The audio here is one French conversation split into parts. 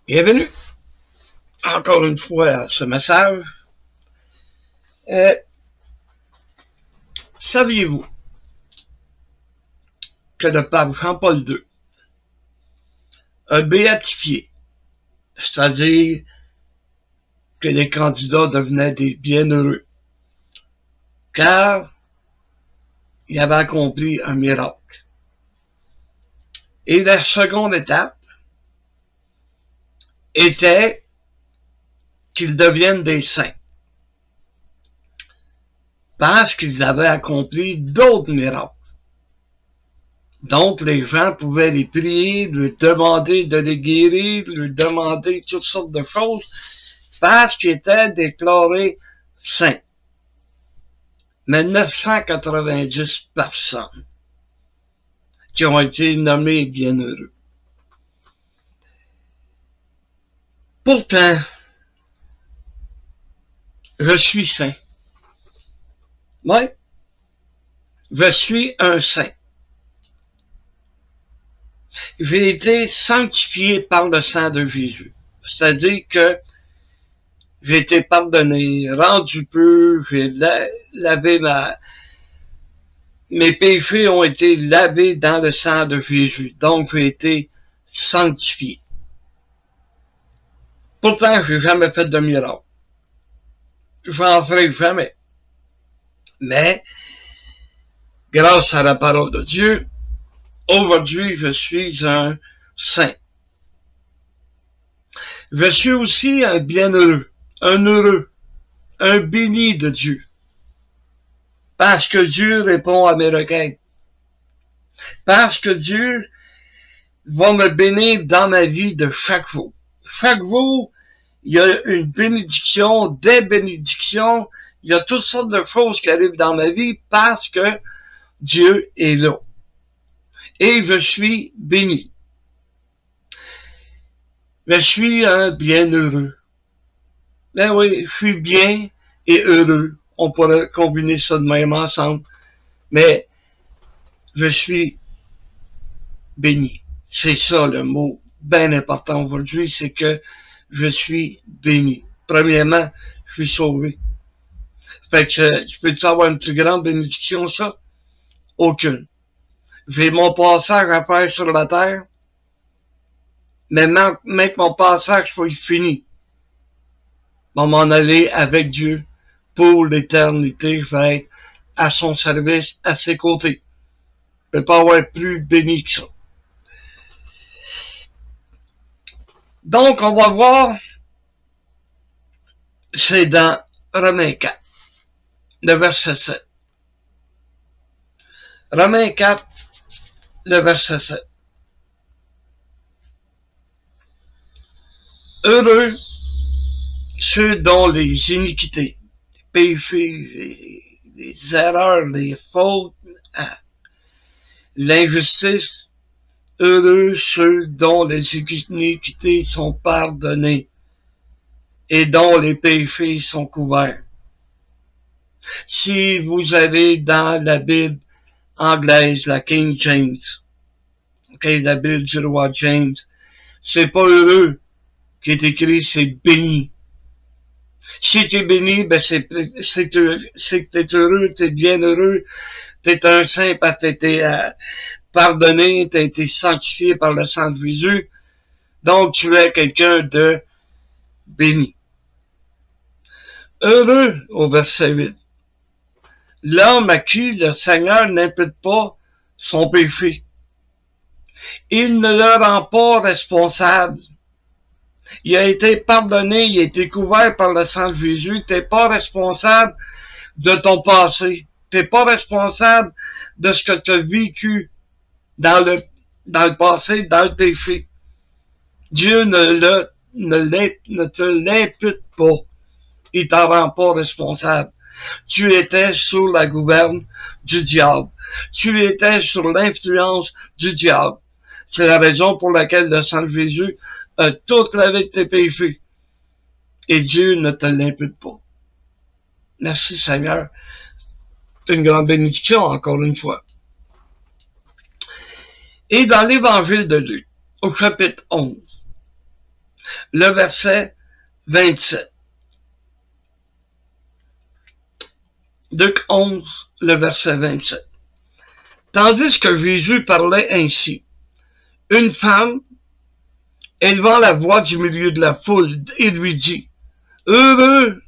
Bienvenue encore une fois à ce message. Saviez-vous que le pape Jean-Paul II a béatifié, c'est-à-dire que les candidats devenaient des bienheureux, car il avait accompli un miracle. Et la seconde étape était qu'ils deviennent des saints, parce qu'ils avaient accompli d'autres miracles. Donc, les gens pouvaient les prier, lui demander de les guérir, lui demander toutes sortes de choses, parce qu'ils étaient déclarés saints. Mais 990 personnes qui ont été nommées bienheureux. Pourtant, je suis saint. Oui, je suis un saint. J'ai été sanctifié par le sang de Jésus. C'est-à-dire que j'ai été pardonné, rendu pur, j'ai lavé mes péchés ont été lavés dans le sang de Jésus. Donc, j'ai été sanctifié. Pourtant, j'ai jamais fait de miracle. J'en ferai jamais. Mais, grâce à la parole de Dieu, aujourd'hui, je suis un saint. Je suis aussi un bienheureux, un heureux, un béni de Dieu. Parce que Dieu répond à mes requêtes. Parce que Dieu va me bénir dans ma vie de chaque jour. Chaque jour, il y a une bénédiction, des bénédictions, il y a toutes sortes de choses qui arrivent dans ma vie parce que Dieu est là. Et je suis béni. Je suis un bienheureux. Ben oui, je suis bien et heureux. On pourrait combiner ça de même ensemble. Mais je suis béni. C'est ça le mot bien important aujourd'hui, c'est que je suis béni. Premièrement, je suis sauvé. Fait que je peux-tu avoir une plus grande bénédiction, ça? Aucune. J'ai mon passage à faire sur la terre, mais même que mon passage soit fini, je vais m'en aller avec Dieu pour l'éternité. Je vais être à son service, à ses côtés. Je ne peux pas avoir plus béni que ça. Donc, on va voir, c'est dans Romains 4, le verset 7. Romains 4, le verset 7. Heureux ceux dont les iniquités, les péchés, les erreurs, les fautes, l'injustice, heureux ceux dont les iniquités sont pardonnées et dont les péchés sont couverts. Si vous allez dans la Bible anglaise, la King James, la Bible du roi James, c'est pas heureux qui est écrit, c'est béni. Si tu es béni, ben c'est que t'es heureux, t'es bien heureux, t'es un saint parce que t'as été pardonné, t'as été sanctifié par le sang de Jésus, donc tu es quelqu'un de béni. Heureux, au verset 8, l'homme à qui le Seigneur n'impute pas son péché. Il ne le rend pas responsable. Il a été pardonné, il a été couvert par le sang de Jésus. T'es pas responsable de ton passé. T'es pas responsable de ce que tu as vécu dans le passé, dans le péché. Dieu ne te l'impute pas. Il t'en rend pas responsable. Tu étais sous la gouverne du diable. Tu étais sur l'influence du diable. C'est la raison pour laquelle le sang de Jésus a tout lavé tes péchés. Et Dieu ne te l'impute pas. Merci Seigneur. C'est une grande bénédiction, encore une fois. Et dans l'évangile de Luc, au chapitre 11, le verset 27. Luc 11, le verset 27. Tandis que Jésus parlait ainsi, une femme, élevant la voix du milieu de la foule, et lui dit, « Heureux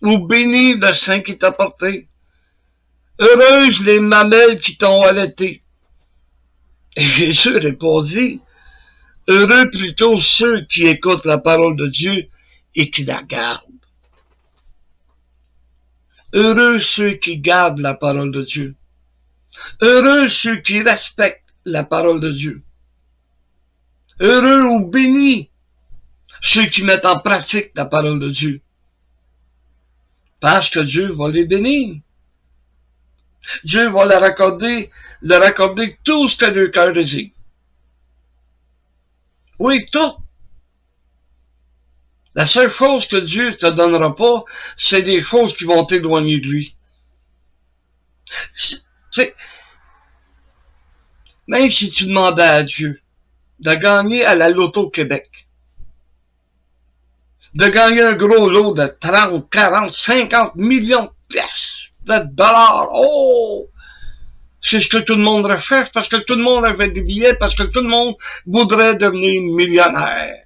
ou béni le sein qui t'a porté, heureuses les mamelles qui t'ont allaité. » Et Jésus répondit, « Heureux plutôt ceux qui écoutent la parole de Dieu et qui la gardent. » Heureux ceux qui gardent la parole de Dieu. Heureux ceux qui respectent la parole de Dieu. Heureux ou bénis ceux qui mettent en pratique la parole de Dieu. Parce que Dieu va les bénir. Dieu va leur accorder tout ce que leur cœur désire. Oui, tout. La seule chose que Dieu te donnera pas, c'est des choses qui vont t'éloigner de lui. Même si tu demandais à Dieu de gagner à la Loto Québec, de gagner un gros lot de 30, 40, 50 millions de pièces, de dollars, oh! C'est ce que tout le monde recherche, parce que tout le monde avait des billets, parce que tout le monde voudrait devenir millionnaire.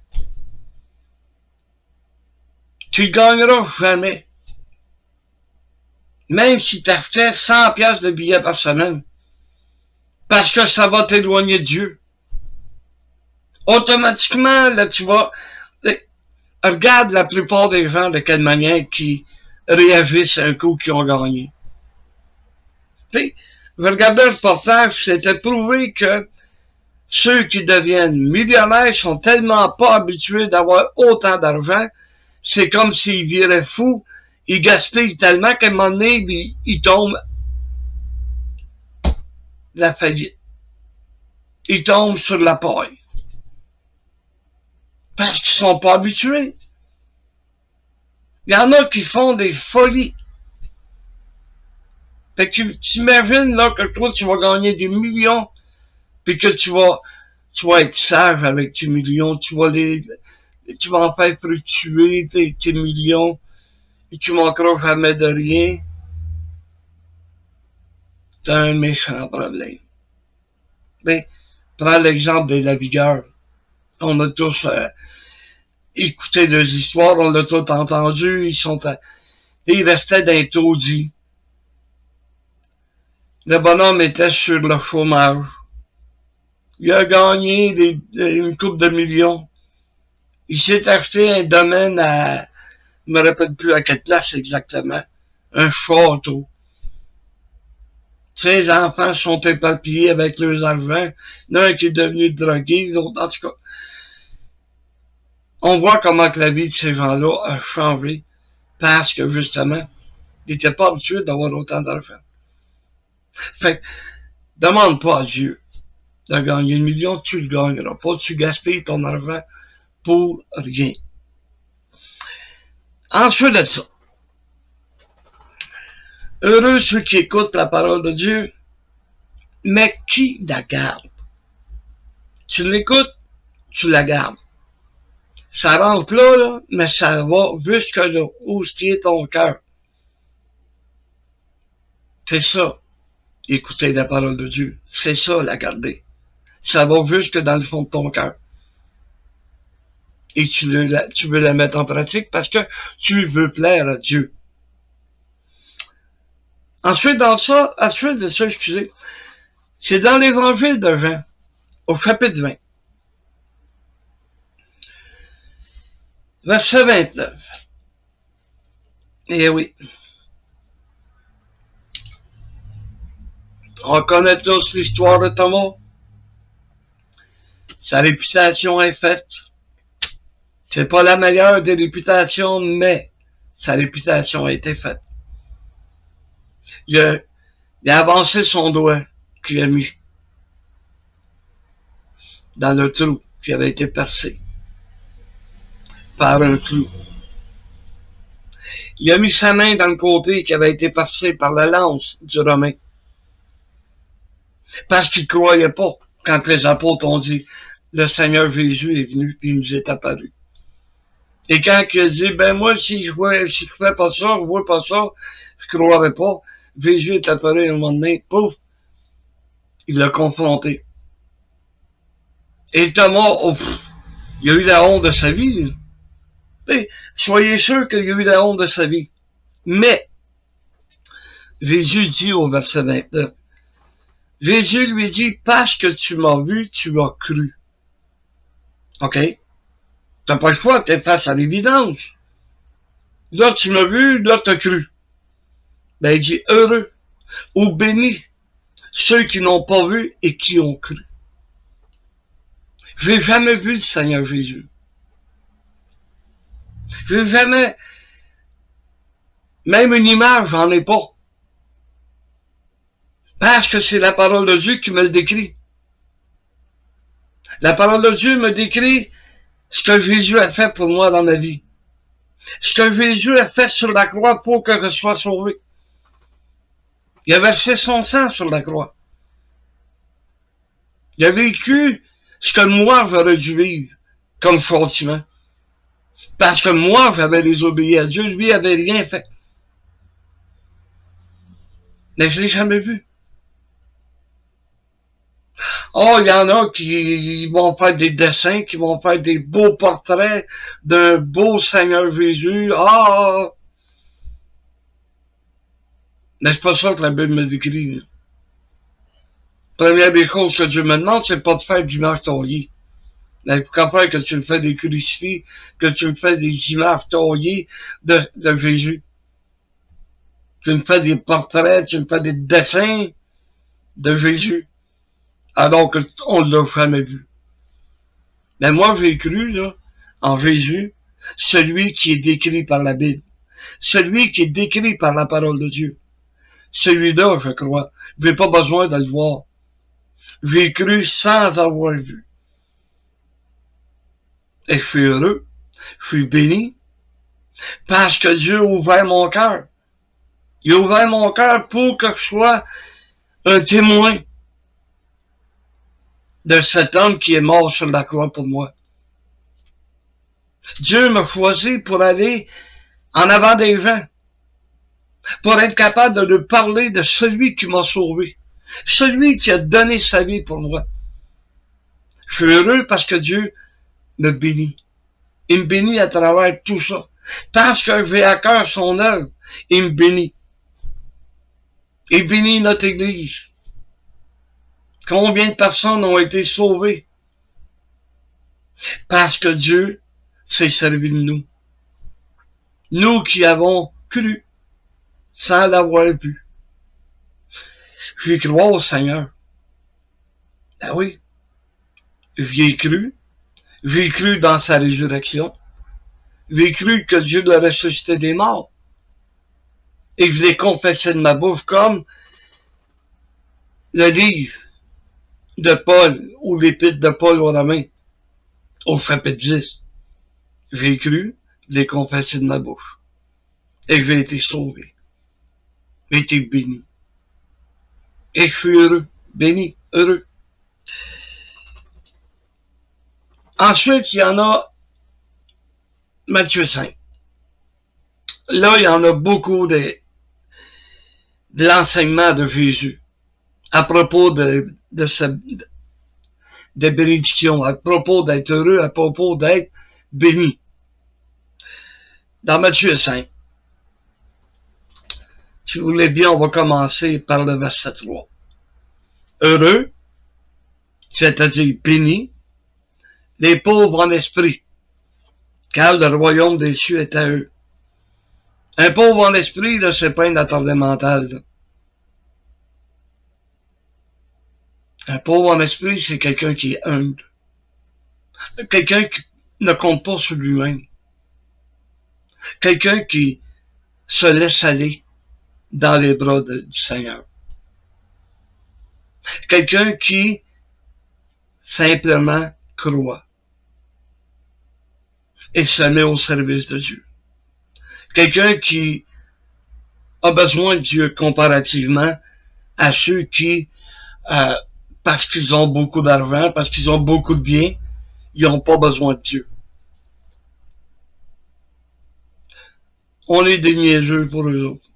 Tu ne gagneras jamais. Même si tu achetais 100 pièces de billets par semaine. Parce que ça va t'éloigner de Dieu. Automatiquement, là, tu vas... Regarde la plupart des gens de quelle manière qui réagissent à un coup qu'ils ont gagné. Tu sais, je regardais le reportage, c'était prouvé que ceux qui deviennent millionnaires sont tellement pas habitués d'avoir autant d'argent, c'est comme s'ils viraient fous, ils gaspillent tellement qu'à un moment donné, ils tombent la faillite. Ils tombent sur la paille. Parce qu'ils sont pas habitués. Il y en a qui font des folies. Fait que tu imagines là que toi tu vas gagner des millions, puis que tu vas être sage avec tes millions, tu vas en faire fructuer tes millions, et tu manqueras jamais de rien. T'as un méchant problème. Ben, prends l'exemple des navigueurs. On a tous écouté leurs histoires, on l'a tous entendu, ils restaient dans les taudis. Le bonhomme était sur le chômage. Il a gagné une couple de millions. Il s'est acheté un domaine à, je me rappelle plus à quelle place exactement, un château. Ses enfants sont éparpillés avec leurs argent. L'un qui est devenu drogué, l'autre, en tout cas. On voit comment que la vie de ces gens-là a changé parce que, justement, ils n'étaient pas habitués d'avoir autant d'argent. Fait que, demande pas à Dieu de gagner 1 million, tu le gagneras pas, tu gaspilles ton argent pour rien. Ensuite de ça, heureux ceux qui écoutent la parole de Dieu, mais qui la garde. Tu l'écoutes, tu la gardes. Ça rentre là, mais ça va jusque là, où est ton cœur. C'est ça, écouter la parole de Dieu. C'est ça, la garder. Ça va jusque dans le fond de ton cœur. Et tu veux la mettre en pratique parce que tu veux plaire à Dieu. Ensuite de ça, excusez, c'est dans l'évangile de Jean, au chapitre 20. Verset 29. Eh oui. On connaît tous l'histoire de Thomas. Sa réputation est faite. C'est pas la meilleure des réputations, mais sa réputation a été faite. Il a avancé son doigt qu'il a mis dans le trou qui avait été percé par un clou. Il a mis sa main dans le côté qui avait été percé par la lance du Romain. Parce qu'il ne croyait pas quand les apôtres ont dit « Le Seigneur Jésus est venu et il nous est apparu. » Et quand il dit, ben moi, si je fais pas ça, je vois pas ça, je croirais pas, Jésus est apparu un moment donné, pouf, il l'a confronté. Et Thomas, il a eu la honte de sa vie. Et soyez sûr qu'il a eu la honte de sa vie. Mais, Jésus dit au verset 29, Jésus lui dit, parce que tu m'as vu, tu as cru. OK? T'as pas le choix, t'es face à l'évidence. Là, tu m'as vu, là, t'as cru. Ben, il dit, heureux ou bénis ceux qui n'ont pas vu et qui ont cru. J'ai jamais vu le Seigneur Jésus. J'ai jamais, même une image, j'en ai pas. Parce que c'est la parole de Dieu qui me le décrit. La parole de Dieu me décrit ce que Jésus a fait pour moi dans ma vie. Ce que Jésus a fait sur la croix pour que je sois sauvé. Il a versé son sang sur la croix. Il a vécu ce que moi j'aurais dû vivre comme châtiment. Parce que moi j'avais désobéi à Dieu, lui avait rien fait. Mais je l'ai jamais vu. Oh, il y en a qui vont faire des dessins, qui vont faire des beaux portraits d'un beau Seigneur Jésus. Ah! Mais c'est pas ça que la Bible me décrit. Première des choses que Dieu me demande, c'est pas de faire du marteau-taillé. Mais pourquoi faire que tu me fais des crucifix, que tu me fais des images taillées de Jésus? Tu me fais des portraits, tu me fais des dessins de Jésus. Alors qu'on ne l'a jamais vu. Mais moi, j'ai cru, là, en Jésus, celui qui est décrit par la Bible. Celui qui est décrit par la parole de Dieu. Celui-là, je crois. Je n'ai pas besoin de le voir. J'ai cru sans avoir vu. Et je suis heureux. Je suis béni. Parce que Dieu a ouvert mon cœur. Il a ouvert mon cœur pour que je sois un témoin de cet homme qui est mort sur la croix pour moi. Dieu m'a choisi pour aller en avant des gens, pour être capable de leur parler de celui qui m'a sauvé, celui qui a donné sa vie pour moi. Je suis heureux parce que Dieu me bénit. Il me bénit à travers tout ça. Parce que j'ai à cœur son œuvre, il me bénit. Il bénit notre Église. Combien de personnes ont été sauvées? Parce que Dieu s'est servi de nous. Nous qui avons cru sans l'avoir vu. J'ai cru au Seigneur. Ben oui. J'y ai cru. J'ai cru dans sa résurrection. J'ai cru que Dieu l'a ressuscité des morts. Et je l'ai confessé de ma bouche comme le livre de Paul ou l'épître de Paul aux Romains au chapitre 10. J'ai cru, je l'ai confessé de ma bouche. Et j'ai été sauvé. J'ai été béni. Et je suis heureux, béni, heureux. Ensuite, il y en a Matthieu 5. Là, il y en a beaucoup de l'enseignement de Jésus à propos de bénédiction, à propos d'être heureux, à propos d'être béni. Dans Matthieu 5, si vous voulez bien, on va commencer par le verset 3. Heureux, c'est-à-dire béni, les pauvres en esprit, car le royaume des cieux est à eux. Un pauvre en esprit, là, c'est pas une attardée mentale. Là. Un pauvre en esprit, c'est quelqu'un qui est humble. Quelqu'un qui ne compte pas sur lui-même. Quelqu'un qui se laisse aller dans les bras du Seigneur. Quelqu'un qui simplement croit et se met au service de Dieu. Quelqu'un qui a besoin de Dieu comparativement à ceux qui, parce qu'ils ont beaucoup d'argent, parce qu'ils ont beaucoup de biens, ils n'ont pas besoin de Dieu. on est des niaiseux pour eux autres.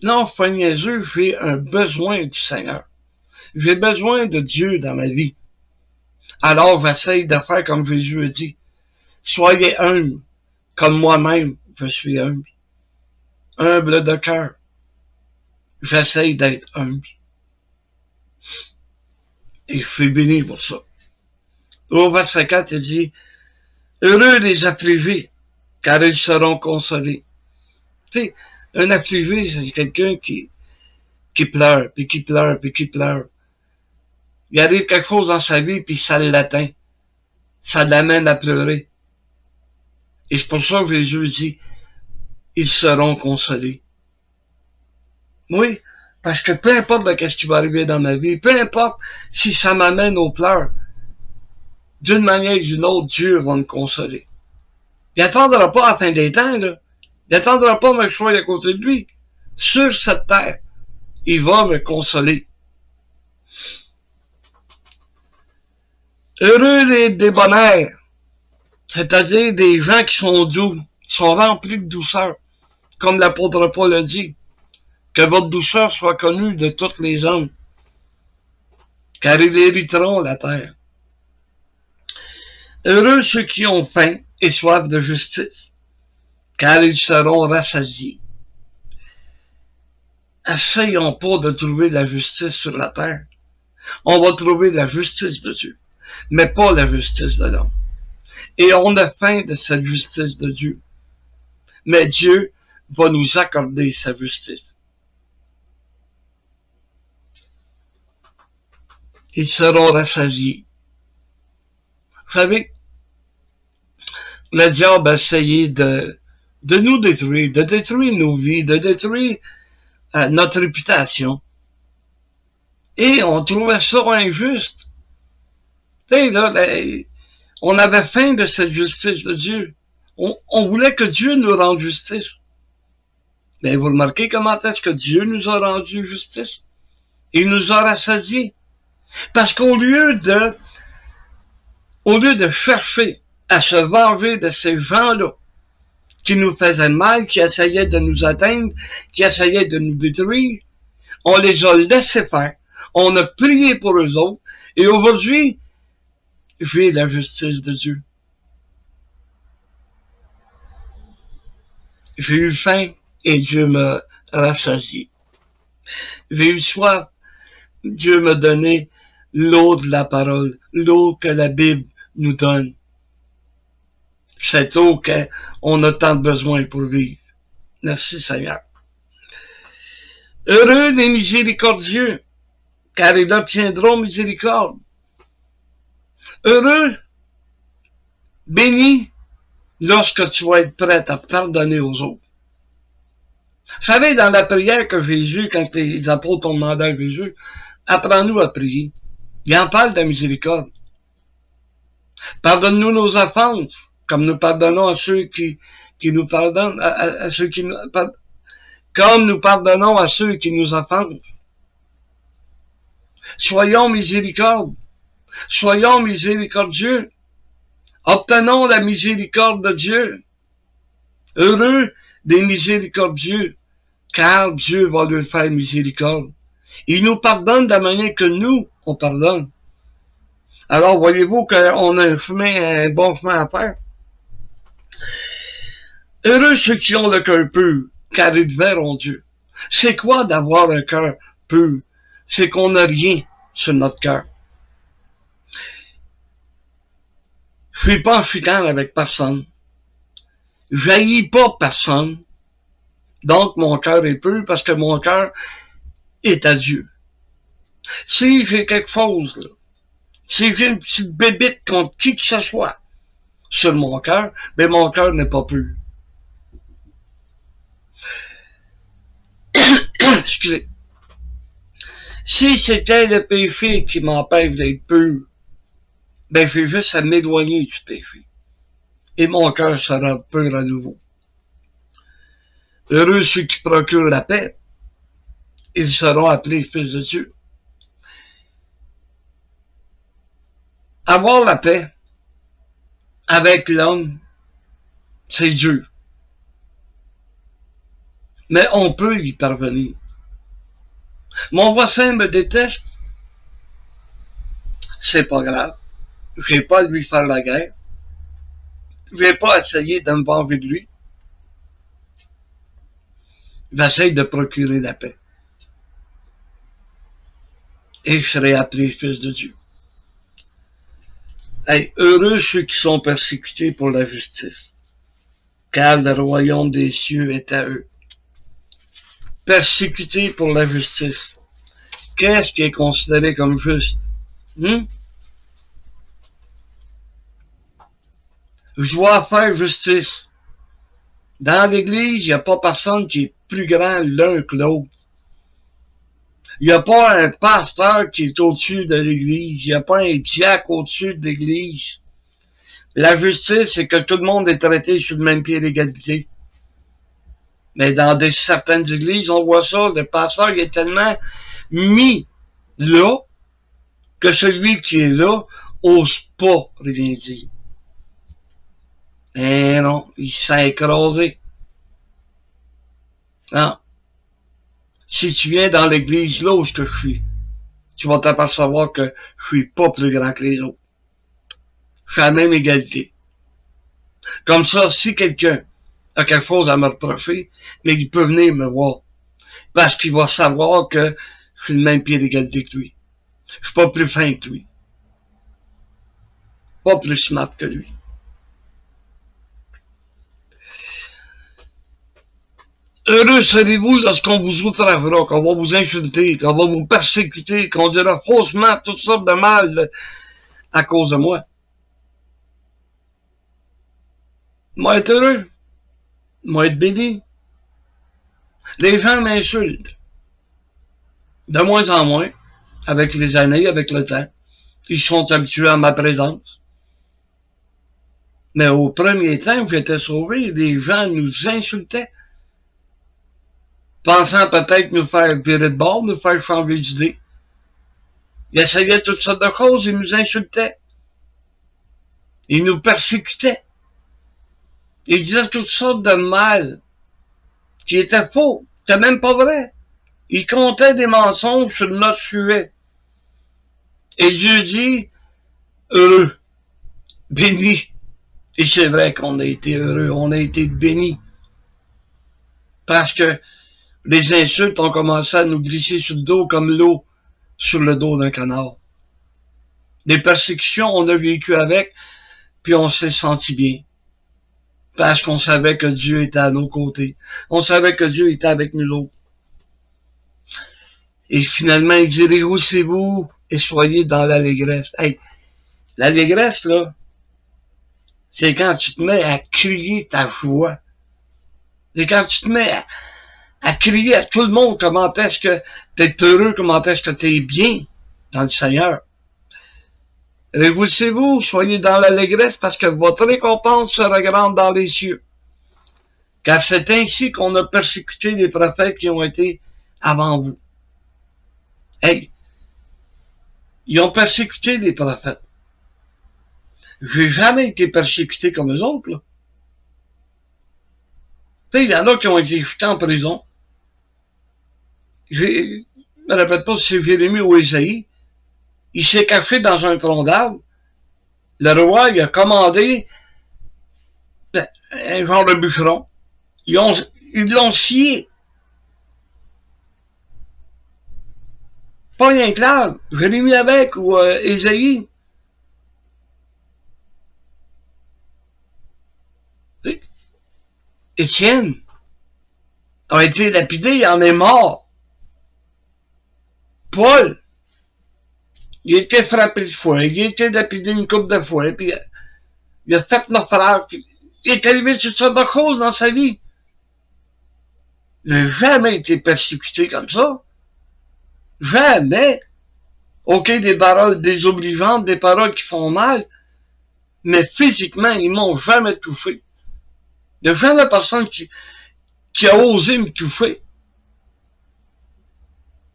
Non, je suis pas niaiseux, j'ai un besoin du Seigneur. J'ai besoin de Dieu dans ma vie. Alors, j'essaye de faire comme Jésus a dit. Soyez humbles, comme moi-même, je suis humble. Humble de cœur. J'essaye d'être humble. Et je suis béni pour ça. Au verset 4, il dit, heureux les affligés, car ils seront consolés. Tu sais, un affligé, c'est quelqu'un qui pleure, puis qui pleure, puis qui pleure. Il arrive quelque chose dans sa vie, puis ça l'atteint. Ça l'amène à pleurer. Et c'est pour ça que Jésus dit, ils seront consolés. Oui, parce que peu importe de ce qui va arriver dans ma vie, peu importe si ça m'amène aux pleurs, d'une manière ou d'une autre, Dieu va me consoler. Il n'attendra pas à la fin des temps, là. Il n'attendra pas que je sois à côté de lui. Sur cette terre, il va me consoler. Heureux les débonnaires, c'est-à-dire des gens qui sont doux, qui sont remplis de douceur, comme l'apôtre Paul a dit, que votre douceur soit connue de tous les hommes, car ils hériteront la terre. Heureux ceux qui ont faim et soif de justice, car ils seront rassasiés. Essayons pas de trouver la justice sur la terre. On va trouver la justice de Dieu, mais pas la justice de l'homme. Et on a faim de cette justice de Dieu. Mais Dieu va nous accorder sa justice. Ils seront rassasiés. Vous savez, le diable a essayé de nous détruire, de détruire nos vies, de détruire notre réputation. Et on trouvait ça injuste. Tu sais, là, on avait faim de cette justice de Dieu. On voulait que Dieu nous rende justice. Mais vous remarquez comment est-ce que Dieu nous a rendu justice? Il nous a rassasiés. Parce qu'au lieu de chercher à se venger de ces gens-là, qui nous faisaient mal, qui essayaient de nous atteindre, qui essayaient de nous détruire, on les a laissés faire. On a prié pour eux autres. Et aujourd'hui, j'ai la justice de Dieu. J'ai eu faim et Dieu me rassasié. J'ai eu soif. Dieu m'a donné l'eau de la parole, l'eau que la Bible nous donne. Cette eau qu'on a tant besoin pour vivre. Merci Seigneur. Heureux les miséricordieux, car ils obtiendront miséricorde. Heureux, béni, lorsque tu vas être prêt à pardonner aux autres. Vous savez, dans la prière que Jésus, quand les apôtres ont demandé à Jésus, apprends-nous à prier. Il en parle de la miséricorde. Pardonne-nous nos offenses, comme nous pardonnons à ceux qui nous pardonnent, à ceux qui nous pardonnent, comme nous pardonnons à ceux qui nous offensent. Soyons miséricordes. Soyons miséricordieux. Obtenons la miséricorde de Dieu. Heureux des miséricordieux, car Dieu va leur faire miséricorde. Il nous pardonne de la manière que nous, on pardonne. Alors, voyez-vous qu'on a un bon chemin à faire. Heureux ceux qui ont le cœur pur, car ils verront Dieu. C'est quoi d'avoir un cœur pur? C'est qu'on n'a rien sur notre cœur. Je suis pas en chicane avec personne. J'haïs pas personne. Donc, mon cœur est pur parce que mon cœur est à Dieu. Si j'ai quelque chose, là, si j'ai une petite bébite contre qui que ce soit sur mon cœur, mais mon cœur n'est pas pur. Excusez. Si c'était le péché qui m'empêche d'être pur, ben j'ai juste à m'éloigner du péché. Et mon cœur sera pur à nouveau. Heureux ceux qui procurent la paix, ils seront appelés fils de Dieu. Avoir la paix avec l'homme, c'est Dieu. Mais on peut y parvenir. Mon voisin me déteste, c'est pas grave. Je vais pas à lui faire la guerre. Je vais pas essayer de me venger de lui. J'essaie de procurer la paix. Et je serai appelé fils de Dieu. Hey, heureux ceux qui sont persécutés pour la justice, car le royaume des cieux est à eux. Persécutés pour la justice. Qu'est-ce qui est considéré comme juste? Je dois faire justice. Dans l'Église, il n'y a pas personne qui est plus grand l'un que l'autre. Il n'y a pas un pasteur qui est au-dessus de l'Église. Il n'y a pas un diacre au-dessus de l'Église. La justice, c'est que tout le monde est traité sur le même pied d'égalité. Mais dans certaines églises, on voit ça, le pasteur il est tellement mis là que celui qui est là ose pas rien dire. Eh non, il s'est écrasé. Non. Si tu viens dans l'église là où je suis, tu vas t'apercevoir que je suis pas plus grand que les autres. Je suis à la même égalité. Comme ça, si quelqu'un a quelque chose à me reprocher, mais il peut venir me voir. Parce qu'il va savoir que je suis le même pied d'égalité que lui. Je suis pas plus fin que lui. Pas plus smart que lui. Heureux serez-vous lorsqu'on vous outragera, qu'on va vous insulter, qu'on va vous persécuter, qu'on dira faussement toutes sortes de mal à cause de moi. Moi être heureux. Moi être béni. Les gens m'insultent. De moins en moins, avec les années, avec le temps. Ils sont habitués à ma présence. Mais au premier temps où j'étais sauvé, les gens nous insultaient. Pensant peut-être nous faire virer de bord, nous faire changer d'idée. Ils essayaient toutes sortes de choses, ils nous insultaient. Ils nous persécutaient. Ils disaient toutes sortes de mal qui étaient faux. C'était même pas vrai. Ils comptaient des mensonges sur notre sujet. Et Dieu dit, heureux, béni. Et c'est vrai qu'on a été heureux, on a été bénis. Parce que les insultes ont commencé à nous glisser sur le dos comme l'eau sur le dos d'un canard. Des persécutions, on a vécu avec, puis on s'est senti bien. Parce qu'on savait que Dieu était à nos côtés. On savait que Dieu était avec nous autres. Et finalement, il dit, réjouissez-vous et soyez dans l'allégresse. Hey, l'allégresse, là, c'est quand tu te mets à crier ta joie. C'est quand tu te mets à crier à tout le monde comment est-ce que t'es heureux, comment est-ce que t'es bien dans le Seigneur. Réjouissez-vous, soyez dans l'allégresse parce que votre récompense sera grande dans les cieux. Car c'est ainsi qu'on a persécuté les prophètes qui ont été avant vous. Hey, ils ont persécuté les prophètes. J'ai jamais été persécuté comme eux autres, là. Tu sais, il y en a qui ont été jetés en prison. Je me répète pas si c'est Jérémie ou Ésaïe. Il s'est caché dans un tronc d'arbre. Le roi, il a commandé un genre de bûcheron. Ils l'ont scié. Pas rien que là. Jérémie avec ou Ésaïe. Étienne a été lapidé, il en est mort. Paul, il a été frappé de fois, il a été lapidé une couple de fois, puis il a fait naufrage, puis il est arrivé toutes sortes de choses dans sa vie. Il n'a jamais été persécuté comme ça. Jamais. Ok, des paroles désobligeantes, des paroles qui font mal, mais physiquement, ils m'ont jamais touché. Il n'y a jamais personne qui a osé me toucher.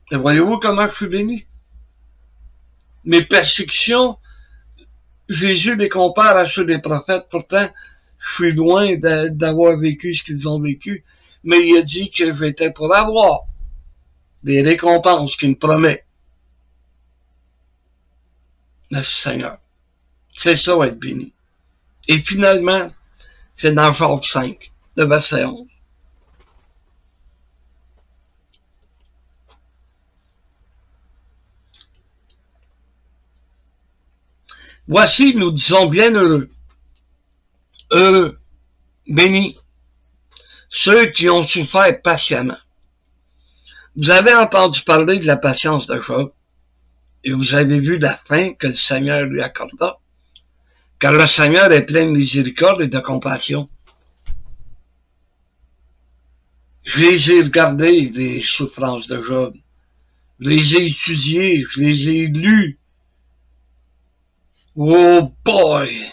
Et voyez-vous comment je suis béni? Mes persécutions, Jésus les compare à ceux des prophètes. Pourtant, je suis loin d'avoir vécu ce qu'ils ont vécu. mais il a dit que j'étais pour avoir des récompenses qu'il me promet. Merci Seigneur. C'est ça être béni. Et finalement, c'est dans Jacques 5, le verset 11. Voici, nous disons bien heureux, bénis, ceux qui ont souffert patiemment. Vous avez entendu parler de la patience de Job, et vous avez vu la fin que le Seigneur lui accorda, car le Seigneur est plein de miséricorde et de compassion. Je les ai regardées, les souffrances de Job. Je les ai étudiées, je les ai lues. Oh boy!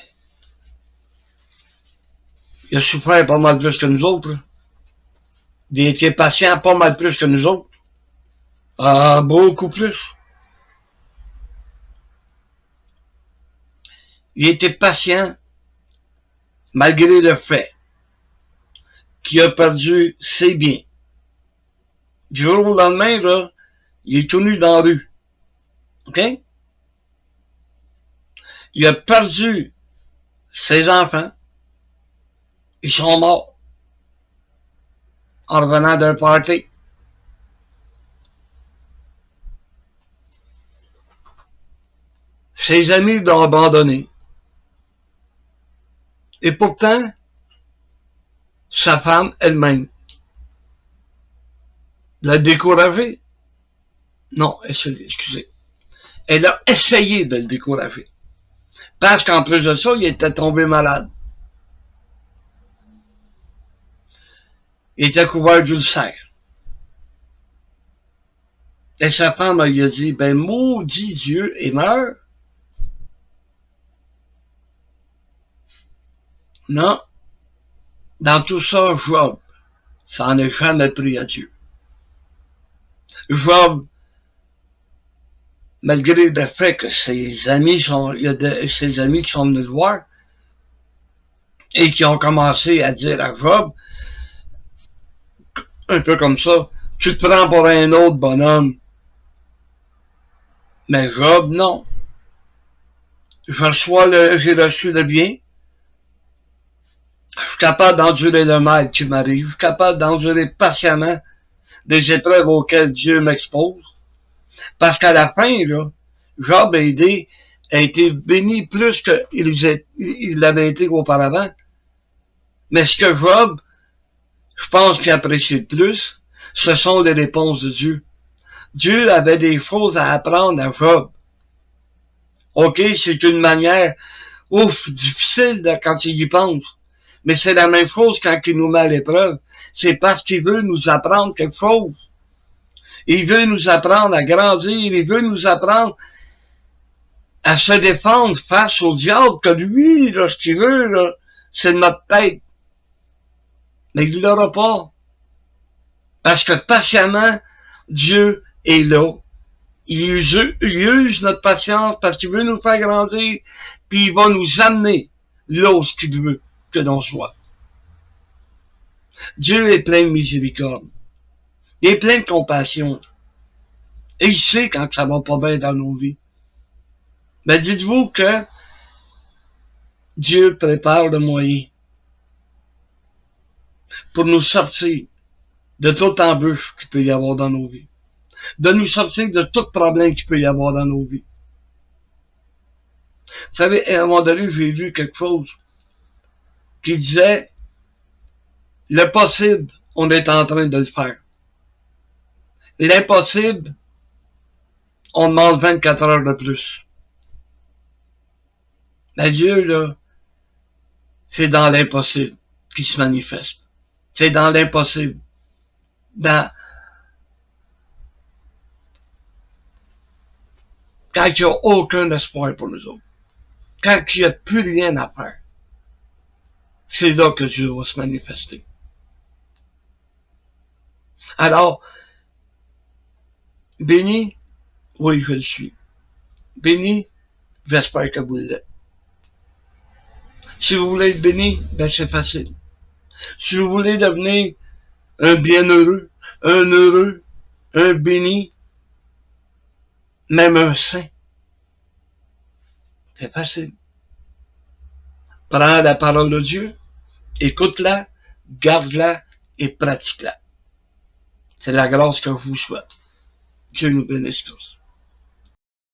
Il a souffert pas mal plus que nous autres. Il était patient pas mal plus que nous autres. Ah, beaucoup plus. Il était patient malgré le fait qu'il a perdu ses biens. Du jour au lendemain, là, il est tout nu dans la rue. OK? Il a perdu ses enfants. Ils sont morts en revenant d'un party. Ses amis l'ont abandonné. Et pourtant, sa femme elle-même l'a découragé. Non, excusez. Elle a essayé de le décourager. Parce qu'en plus de ça, il était tombé malade. Il était couvert d'ulcère. Et sa femme lui a dit, ben maudit Dieu et meurt. Non. Dans tout ça, Job, ça n'en est jamais pris à Dieu. Job, malgré le fait que ses amis il y a ses amis qui sont venus le voir et qui ont commencé à dire à Job, un peu comme ça, tu te prends pour un autre bonhomme. Mais Job, non. J'ai reçu le bien. Je suis capable d'endurer le mal qui m'arrive. Je suis capable d'endurer patiemment les épreuves auxquelles Dieu m'expose. Parce qu'à la fin, là, Job a été béni plus qu'il l'avait été auparavant. Mais ce que Job, je pense qu'il apprécie le plus, ce sont les réponses de Dieu. Dieu avait des choses à apprendre à Job. OK, c'est une manière, difficile quand il y pense. Mais c'est la même chose quand il nous met à l'épreuve. C'est parce qu'il veut nous apprendre quelque chose. Il veut nous apprendre à grandir. Il veut nous apprendre à se défendre face au diable que lui, là, ce qu'il veut, là, c'est notre tête. Mais il l'aura pas. Parce que patiemment, Dieu est là. Il use notre patience parce qu'il veut nous faire grandir, puis il va nous amener là où qu'il veut que l'on soit. Dieu est plein de miséricorde. Il est plein de compassion. Et il sait quand ça va pas bien dans nos vies. Mais dites-vous que Dieu prépare le moyen pour nous sortir de toute embûche qu'il peut y avoir dans nos vies. De nous sortir de tout problème qu'il peut y avoir dans nos vies. Vous savez, à un moment donné, j'ai lu quelque chose qui disait, le possible, on est en train de le faire. L'impossible, on demande 24 heures de plus. Mais Dieu, là, c'est dans l'impossible qu'il se manifeste. C'est dans l'impossible. Quand il n'y a aucun espoir pour nous autres. Quand il n'y a plus rien à faire. C'est là que Dieu va se manifester. Alors, béni, oui, je le suis. Béni, j'espère que vous l'êtes. Si vous voulez être béni, ben c'est facile. Si vous voulez devenir un bienheureux, un heureux, un béni, même un saint. C'est facile. Prends la parole de Dieu, écoute-la, garde-la et pratique-la. C'est la grâce que je vous souhaite. Dieu nous bénisse tous.